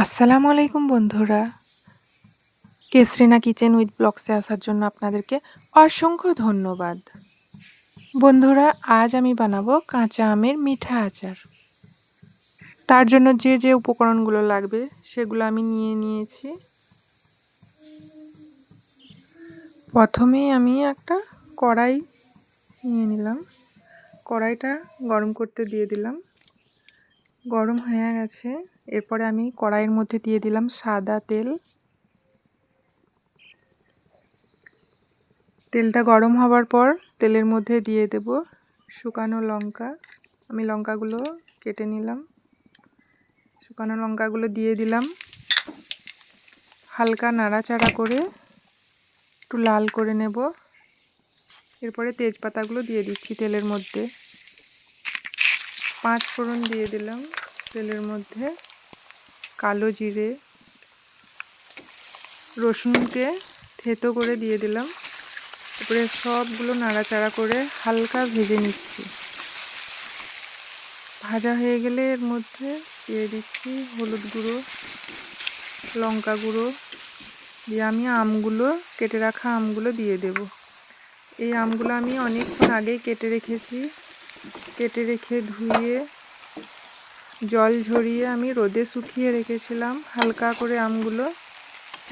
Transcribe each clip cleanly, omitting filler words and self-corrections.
আসসালামু আলাইকুম বন্ধুরা। কেসরিনা কিচেন উইথ ব্লগসে আসার জন্য আপনাদেরকে অসংখ্য ধন্যবাদ। বন্ধুরা, আজ আমি বানাবো কাঁচা আমের মিঠা আচার। তার জন্য যে যে উপকরণগুলো লাগবে সেগুলো আমি নিয়ে নিয়েছি। প্রথমেই আমি একটা কড়াই নিয়ে নিলাম। কড়াইটা গরম করতে দিয়ে দিলাম। গরম হয়ে গেছে। এরপরে আমি কড়াইয়ের মধ্যে দিয়ে দিলাম সাদা তেল। তেলটা গরম হবার পর তেলের মধ্যে দিয়ে দেব শুকনো লঙ্কা। আমি লঙ্কাগুলো কেটে নিলাম। শুকনো লঙ্কাগুলো দিয়ে দিলাম। হালকা নাড়াচাড়া করে একটু লাল করে নেব। এরপরে তেজপাতাগুলো দিয়ে দিচ্ছি তেলের মধ্যে। 5 ফোড়ন দিয়ে দিলাম তেলের মধ্যে। কালো জিরে, রসুনকে থেতো করে দিয়ে দিলাম। এরপরে সবগুলো নাড়াচাড়া করে হালকা ভেজে নিচ্ছি। ভাজা হয়ে গেলে এর মধ্যে দিয়ে দিচ্ছি হলুদ গুঁড়ো, লঙ্কা গুঁড়ো, দিয়ে আমি আমগুলো কেটে রাখা আমগুলো দিয়ে দেব। এই আমগুলো আমি অনেকক্ষণ আগেই কেটে রেখেছি। কেটে রেখে ধুয়ে জল ঝরিয়ে আমি রোদে শুকিয়ে রেখেছিলাম হালকা করে আমগুলো।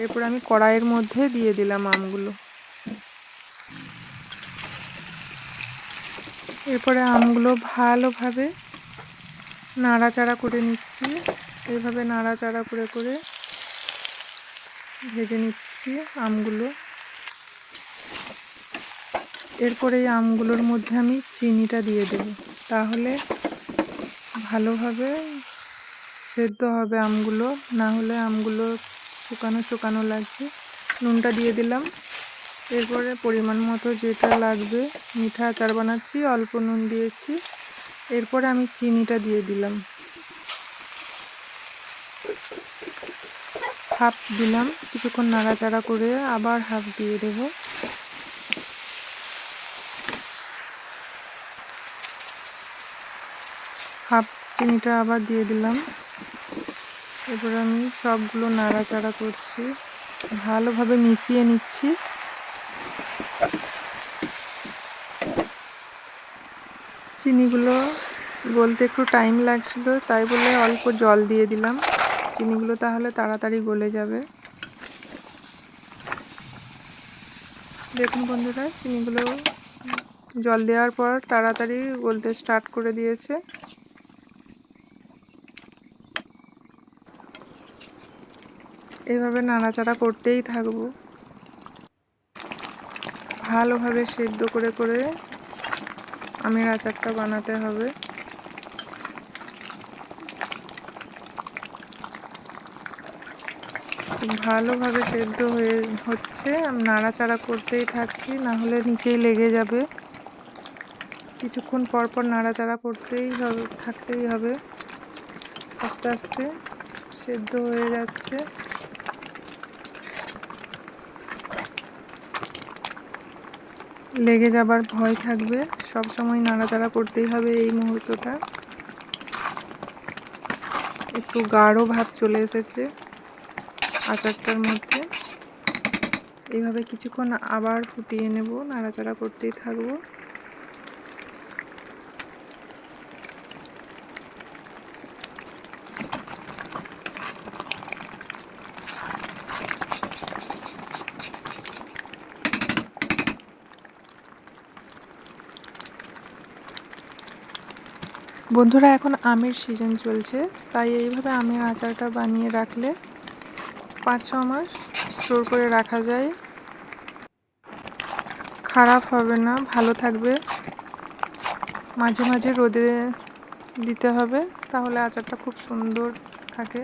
এরপর আমি কড়াইয়ের মধ্যে দিয়ে দিলাম আমগুলো। এরপরে আমগুলো ভালোভাবে নাড়াচাড়া করে নিচ্ছি। এইভাবে নাড়াচাড়া করে করে ভেজে নিচ্ছি আমগুলো। এরপরে এই আমগুলোর মধ্যে আমি চিনিটা দিয়ে দেব, তাহলে ভালোভাবে সেদ্ধ হবে আমগুলো, না হলে আমগুলো শুকানো শুকানো লাগছে। নুনটা দিয়ে দিলাম। এরপরে পরিমাণ মতো যেটা লাগবে, মিঠা আচার বানাচ্ছি অল্প নুন দিয়েছি। এরপরে আমি চিনিটা দিয়ে দিলাম, হাফ দিলাম। কিছুক্ষণ নাড়াচাড়া করে আবার হাফ দিয়ে দেব। হাফ চিনিটা আবার দিয়ে দিলাম। এরপর আমি সবগুলো নাড়াচাড়া করছি, ভালোভাবে মিশিয়ে নিচ্ছি। চিনিগুলো গলতে একটু টাইম লাগছিল, তাই বলে অল্প জল দিয়ে দিলাম। চিনিগুলো তাহলে তাড়াতাড়ি গলে যাবে। দেখুন বন্ধুরা, চিনিগুলো জল দেওয়ার পর তাড়াতাড়ি গলতে স্টার্ট করে দিয়েছে। এইভাবে নাড়াচাড়া করতেই থাকবো, ভালোভাবে সেদ্ধ করে করে আমের আচারটা বানাতে হবে। ভালোভাবে সেদ্ধ হচ্ছে। আমি নাড়াচাড়া করতেই থাকছি, না হলে নিচেই লেগে যাবে। কিছুক্ষণ পর পর নাড়াচাড়া থাকতেই হবে। আস্তে আস্তে সেদ্ধ হয়ে যাচ্ছে। লেগে যাবার ভয় থাকবে, সব সময় নাড়াচাড়া করতেই হবে। এই মুহূর্তটা একটু গাঢ় ভাব চলে এসেছে আচারটার মধ্যে। এইভাবে কিছুক্ষণ আবার ফুটিয়ে নেব, নাড়াচাড়া করতেই থাকবো। বন্ধুরা, এখন আমের সিজন চলছে, তাই এইভাবে আমের আচারটা বানিয়ে রাখলে 5-6 মাস স্টোর করে রাখা যায়। খারাপ হবে না, ভালো থাকবে। মাঝে মাঝে রোদে দিতে হবে, তাহলে আচারটা খুব সুন্দর থাকে।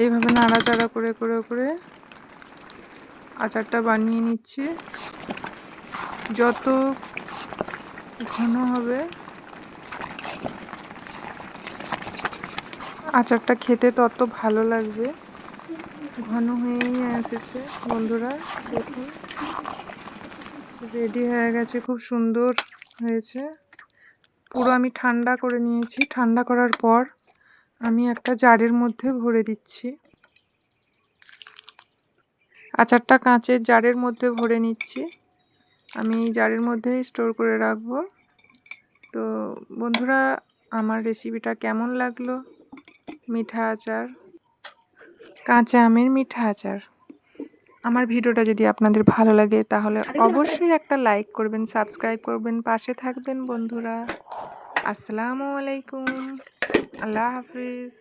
এইভাবে নাড়াচাড়া করে করে করে আচারটা বানিয়ে নিচ্ছি। যত ঘন হবে আচারটা খেতে তত ভালো লাগবে। ঘন হয়েই এসেছে বন্ধুরা, দেখুন রেডি হয়ে গেছে, খুব সুন্দর হয়েছে। পুরো আমি ঠান্ডা করে নিয়েছি। ঠান্ডা করার পর আমি একটা জারের মধ্যে ভরে দিচ্ছি। আচারটা কাঁচের জারের মধ্যে ভরে নিচ্ছি। আমি এই জারের মধ্যেই স্টোর করে রাখবো। তো বন্ধুরা, আমার রেসিপিটা কেমন লাগলো? মিঠা আচার, কাঁচা আমের মিঠা আচার। আমার ভিডিওটা যদি আপনাদের ভালো লাগে তাহলে অবশ্যই একটা লাইক করবেন, সাবস্ক্রাইব করবেন, পাশে থাকবেন বন্ধুরা। আসসালামু আলাইকুম, আল্লাহ হাফিজ।